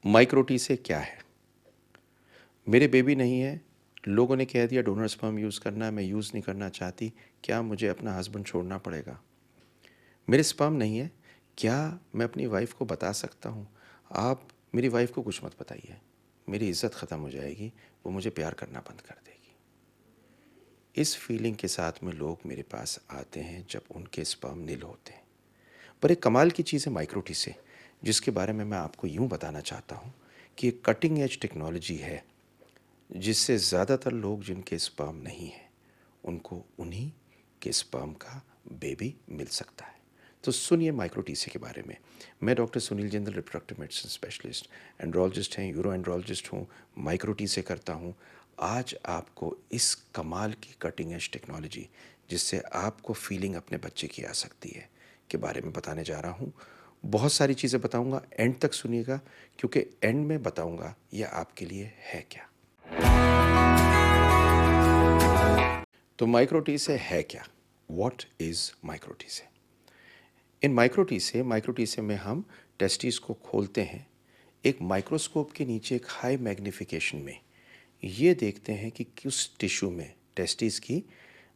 Micro से क्या है? मेरे बेबी नहीं है, लोगों ने कह दिया डोनर स्पर्म यूज़ करना है, मैं यूज़ नहीं करना चाहती, क्या मुझे अपना हस्बैंड छोड़ना पड़ेगा? मेरे स्पर्म नहीं है, क्या मैं अपनी वाइफ़ को बता सकता हूँ, आप मेरी वाइफ़ को कुछ मत बताइए, मेरी इज़्ज़त ख़त्म हो जाएगी, वो मुझे प्यार करना बंद कर देगी। इस फीलिंग के साथ में लोग मेरे पास आते हैं जब उनके स्पर्म नील होते हैं। पर एक कमाल की चीज़ है माइक्रो से, जिसके बारे में मैं आपको यूँ बताना चाहता हूँ कि एक कटिंग एज टेक्नोलॉजी है, जिससे ज़्यादातर लोग जिनके स्पर्म नहीं हैं, उनको उन्हीं के स्पर्म का बेबी मिल सकता है। तो सुनिए माइक्रो के बारे में। मैं doctor Sunil Jindal, reproductive medicine specialist, andrologist हैं, यूरो एंड्रोलॉजिस्ट हूँ, माइक्रो से करता हूँ। आज आपको इस कमाल की कटिंग एज टेक्नोलॉजी, जिससे आपको फीलिंग अपने बच्चे की आ सकती है, के बारे में बताने जा रहा हूँ। बहुत सारी चीज़ें बताऊँगा, एंड तक सुनिएगा, क्योंकि एंड में बताऊँगा यह आपके लिए है क्या। तो माइक्रो से है क्या? व्हाट इज़ माइक्रो से? इन माइक्रो से में हम टेस्टिस को खोलते हैं, एक माइक्रोस्कोप के नीचे एक हाई मैग्नीफिकेशन में ये देखते हैं कि किस टिश्यू में, टेस्टिस की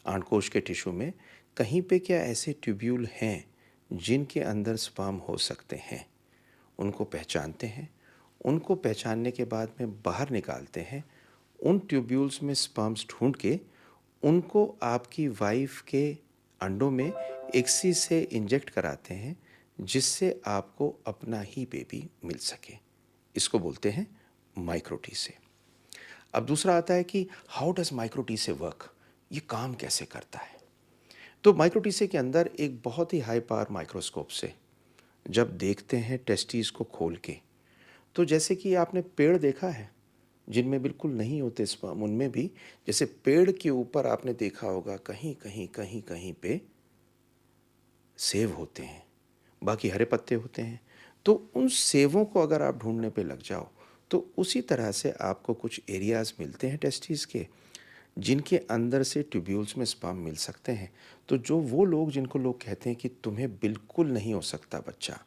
अंडकोश के टिश्यू में कहीं पे क्या ऐसे ट्यूब्यूल हैं जिनके अंदर स्पर्म हो सकते हैं। उनको पहचानते हैं, उनको पहचानने के बाद में बाहर निकालते हैं, उन ट्यूब्यूल्स में स्पर्म्स ढूंढ के उनको आपकी वाइफ के अंडों में एक्सी से इंजेक्ट कराते हैं, जिससे आपको अपना ही बेबी मिल सके। इसको बोलते हैं माइक्रो से। अब दूसरा आता है कि हाउ डज माइक्रो से वर्क, ये काम कैसे करता है। तो माइक्रो से के अंदर एक बहुत ही हाई पावर माइक्रोस्कोप से जब देखते हैं टेस्टिस को खोल के, तो जैसे कि आपने पेड़ देखा है जिनमें बिल्कुल नहीं होते स्पर्म, उनमें भी जैसे पेड़ के ऊपर आपने देखा होगा कहीं कहीं कहीं कहीं पे सेब होते हैं, बाकी हरे पत्ते होते हैं। तो उन सेबों को अगर आप ढूंढने पे लग जाओ, तो उसी तरह से आपको कुछ एरियाज़ मिलते हैं टेस्टिस के, जिनके अंदर से ट्यूब्यूल्स में स्पर्म मिल सकते हैं। तो जो वो लोग जिनको लोग कहते हैं कि तुम्हें बिल्कुल नहीं हो सकता बच्चा,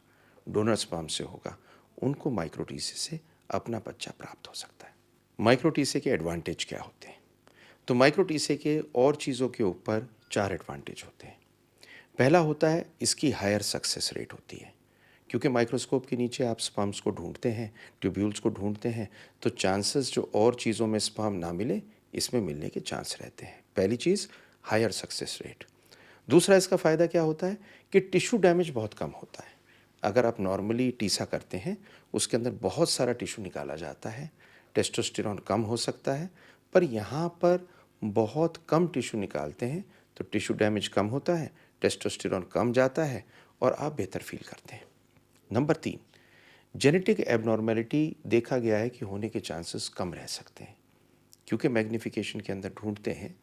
डोनर स्पर्म से होगा, उनको माइक्रो से अपना बच्चा प्राप्त हो सकता है। माइक्रो के एडवांटेज क्या होते हैं? तो माइक्रो के और चीज़ों के ऊपर 4 एडवांटेज होते हैं। पहला होता है इसकी हायर सक्सेस रेट होती है, क्योंकि माइक्रोस्कोप के नीचे आप स्पर्म्स को ढूंढते हैं, ट्यूब्यूल्स को ढूंढते हैं, तो चांसेस जो और चीज़ों में स्पर्म ना मिले, इसमें मिलने के चांस रहते हैं। पहली चीज़ हायर सक्सेस रेट। दूसरा इसका फ़ायदा क्या होता है कि टिश्यू डैमेज बहुत कम होता है। अगर आप नॉर्मली टीसा करते हैं, उसके अंदर बहुत सारा टिश्यू निकाला जाता है, टेस्टोस्टेरोन कम हो सकता है, पर यहाँ पर बहुत कम टिश्यू निकालते हैं, तो टिश्यू डैमेज कम होता है, टेस्टोस्टेरोन कम जाता है और आप बेहतर फील करते हैं। नंबर 3, जेनेटिक एबनॉर्मेलिटी देखा गया है कि होने के चांसेस कम रह सकते हैं, क्योंकि मैग्नीफिकेशन के अंदर ढूंढते हैं,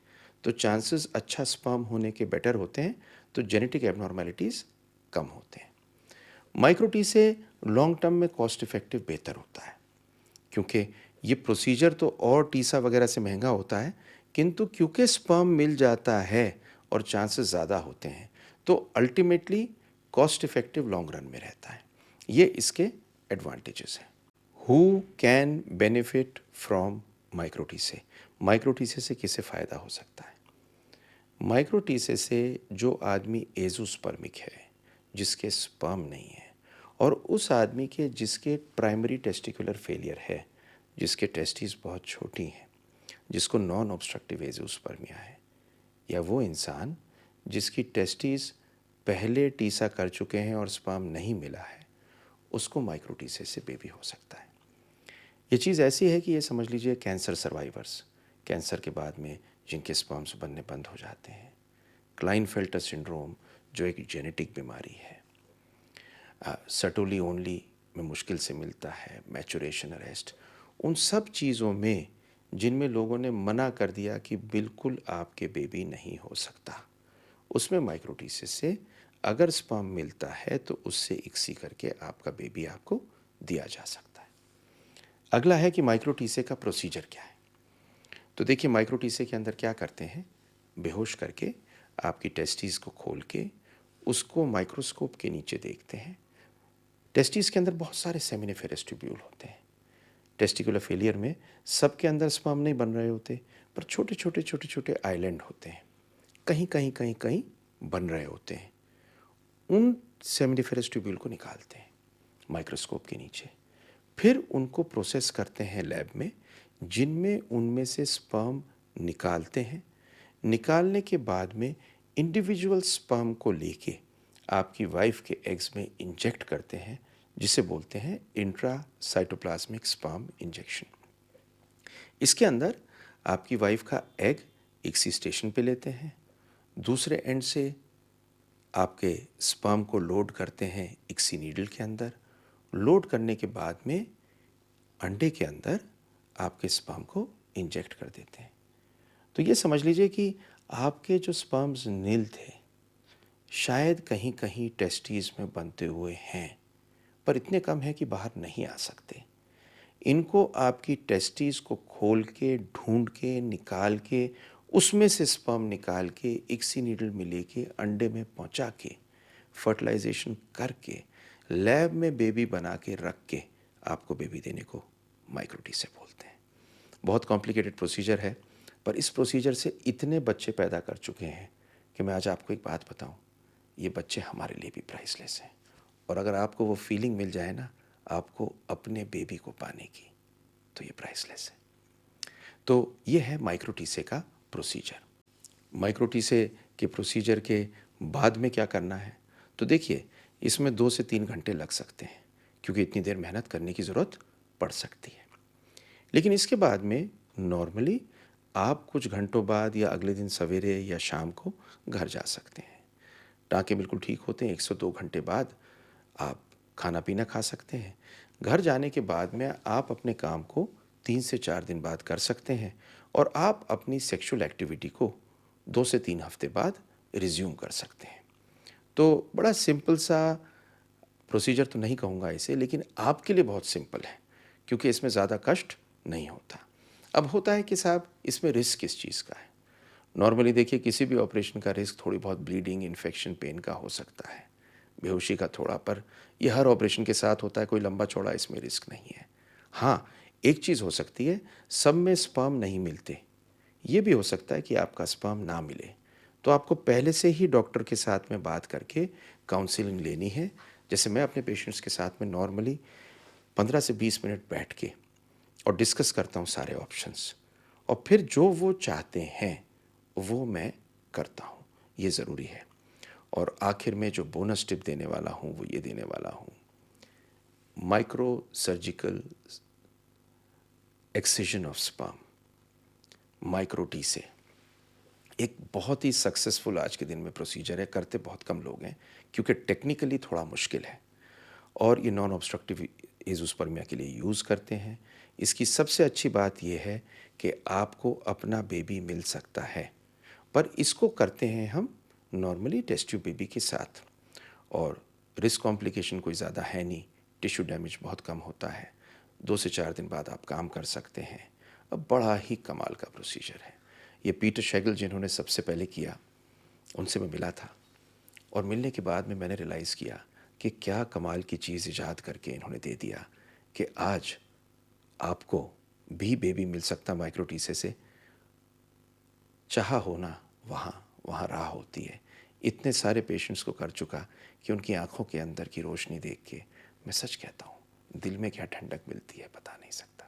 तो चांसेस अच्छा स्पर्म होने के बेटर होते हैं, तो जेनेटिक एबनॉर्मेलिटीज़ कम होते हैं। माइक्रो से लॉन्ग टर्म में कॉस्ट इफ़ेक्टिव बेहतर होता है, क्योंकि ये प्रोसीजर तो और टीसा वगैरह से महंगा होता है, किंतु क्योंकि स्पर्म मिल जाता है और चांसेस ज़्यादा होते हैं, तो ultimately cost effective long run में रहता है। ये इसके एडवांटेजेस हैं। Who can benefit from micro से किसे फ़ायदा हो सकता है? माइक्रो से जो आदमी एजोस्पर्मिक है, जिसके स्पर्म नहीं है, और उस आदमी के जिसके प्राइमरी टेस्टिकुलर फेलियर है, जिसके टेस्टिस बहुत छोटी हैं, जिसको नॉन ऑब्स्ट्रक्टिव एजोस्पर्मिया है, या वो इंसान जिसकी टेस्टिस पहले टीसा कर चुके हैं और स्पर्म नहीं मिला है, उसको माइक्रो से बेबी हो सकता है। ये चीज़ ऐसी है कि ये समझ लीजिए कैंसर सर्वाइवर्स, कैंसर के बाद में जिनके स्पर्म्स बनने बंद हो जाते हैं, क्लाइनफेल्टर सिंड्रोम जो एक जेनेटिक बीमारी है, सर्टोली ओनली में मुश्किल से मिलता है, मैचुरेशन अरेस्ट, उन सब चीज़ों में जिनमें लोगों ने मना कर दिया कि बिल्कुल आपके बेबी नहीं हो सकता, उसमें माइक्रो से अगर स्पर्म मिलता है तो उससे इक्सी करके आपका बेबी आपको दिया जा सकता है। अगला है कि माइक्रो का प्रोसीजर क्या है। तो देखिए माइक्रो के अंदर क्या करते हैं, बेहोश करके आपकी टेस्टिस को खोल के उसको माइक्रोस्कोप के नीचे देखते हैं। टेस्टिस के अंदर बहुत सारे सेमिनिफेरस ट्यूब्यूल होते हैं, टेस्टिकुलर फेलियर में सबके अंदर स्पर्म नहीं बन रहे होते, पर छोटे छोटे छोटे छोटे आइलैंड होते हैं, कहीं कहीं कहीं कहीं बन रहे होते हैं। उन सेमिनिफेरस ट्यूब्यूल को निकालते हैं माइक्रोस्कोप के नीचे, फिर उनको प्रोसेस करते हैं लैब में, जिनमें उनमें से स्पर्म निकालते हैं। निकालने के बाद में इंडिविजुअल स्पर्म को लेके आपकी वाइफ के एग्स में इंजेक्ट करते हैं, जिसे बोलते हैं इंट्रासाइटोप्लाज्मिक स्पर्म इंजेक्शन। इसके अंदर आपकी वाइफ का एग एक सी स्टेशन पे लेते हैं, दूसरे एंड से आपके स्पर्म को लोड करते हैं इक्सी नीडल के अंदर। लोड करने के बाद में अंडे के अंदर आपके स्पर्म को इंजेक्ट कर देते हैं। तो ये समझ लीजिए कि आपके जो स्पर्म्स नील थे शायद कहीं कहीं टेस्टीज में बनते हुए हैं, पर इतने कम है कि बाहर नहीं आ सकते। इनको आपकी टेस्टीज को खोल के, ढूंढ के, निकाल के, उसमें से स्पर्म निकाल के इक्सी नीडल में लेके अंडे में पहुंचा के फर्टिलाइजेशन करके लैब में बेबी बना के रख के आपको बेबी देने को माइक्रोटी से बोलते हैं। बहुत कॉम्प्लिकेटेड प्रोसीजर है, पर इस प्रोसीजर से इतने बच्चे पैदा कर चुके हैं कि मैं आज आपको एक बात बताऊं, ये बच्चे हमारे लिए भी प्राइसलेस हैं। और अगर आपको वो फीलिंग मिल जाए ना आपको अपने बेबी को पाने की, तो ये प्राइसलेस है। तो ये है माइक्रोटीसे का प्रोसीजर। माइक्रोटीसे के प्रोसीजर के बाद में क्या करना है, तो देखिए इसमें 2 से 3 घंटे लग सकते हैं, क्योंकि इतनी देर मेहनत करने की ज़रूरत पड़ सकती है। लेकिन इसके बाद में नॉर्मली आप कुछ घंटों बाद या अगले दिन सवेरे या शाम को घर जा सकते हैं। टाँके बिल्कुल ठीक होते हैं, 1 से 2 घंटे बाद आप खाना पीना खा सकते हैं। घर जाने के बाद में आप अपने काम को 3 से 4 दिन बाद कर सकते हैं, और आप अपनी सेक्सुअल एक्टिविटी को 2 से 3 हफ्ते बाद रिज्यूम कर सकते हैं। तो बड़ा सिंपल सा प्रोसीजर तो नहीं कहूँगा इसे, लेकिन आपके लिए बहुत सिंपल है, क्योंकि इसमें ज़्यादा कष्ट नहीं होता। अब होता है कि साहब इसमें रिस्क किस चीज़ का है। नॉर्मली देखिए किसी भी ऑपरेशन का रिस्क थोड़ी बहुत ब्लीडिंग, इन्फेक्शन, पेन का हो सकता है, बेहोशी का थोड़ा, पर यह हर ऑपरेशन के साथ होता है, कोई लंबा चौड़ा इसमें रिस्क नहीं है। हाँ, एक चीज़ हो सकती है, सब में स्पर्म नहीं मिलते। ये भी हो सकता है कि आपका स्पर्म ना मिले, तो आपको पहले से ही डॉक्टर के साथ में बात करके काउंसलिंग लेनी है। जैसे मैं अपने पेशेंट्स के साथ में नॉर्मली 15 से 20 मिनट बैठ के और डिस्कस करता हूँ सारे ऑप्शंस, और फिर जो वो चाहते हैं वो मैं करता हूँ, ये ज़रूरी है। और आखिर में जो बोनस टिप देने वाला हूँ वो ये देने वाला हूँ, micro surgical excision of sperm माइक्रोटी से एक बहुत ही सक्सेसफुल आज के दिन में प्रोसीजर है। करते बहुत कम लोग हैं, क्योंकि टेक्निकली थोड़ा मुश्किल है, और ये नॉन ऑब्स्ट्रक्टिव एज़ोस्पर्मिया के लिए यूज़ करते हैं। इसकी सबसे अच्छी बात यह है कि आपको अपना बेबी मिल सकता है, पर इसको करते हैं हम नॉर्मली टेस्ट ट्यूब बेबी के साथ, और रिस्क कॉम्प्लिकेशन कोई ज़्यादा है नहीं, टिश्यू डैमेज बहुत कम होता है, 2 से 4 दिन बाद आप काम कर सकते हैं। अब बड़ा ही कमाल का प्रोसीजर है। ये पीटर शेगल जिन्होंने सबसे पहले किया, उनसे मैं मिला था, और मिलने के बाद में मैंने रियलाइज़ किया कि क्या कमाल की चीज़ इजाद करके इन्होंने दे दिया कि आज आपको भी बेबी मिल सकता माइक्रोटीसे से। चाहा होना वहाँ वहाँ राह होती है। इतने सारे पेशेंट्स को कर चुका कि उनकी आंखों के अंदर की रोशनी देख के मैं सच कहता हूँ, दिल में क्या ठंडक मिलती है बता नहीं सकता।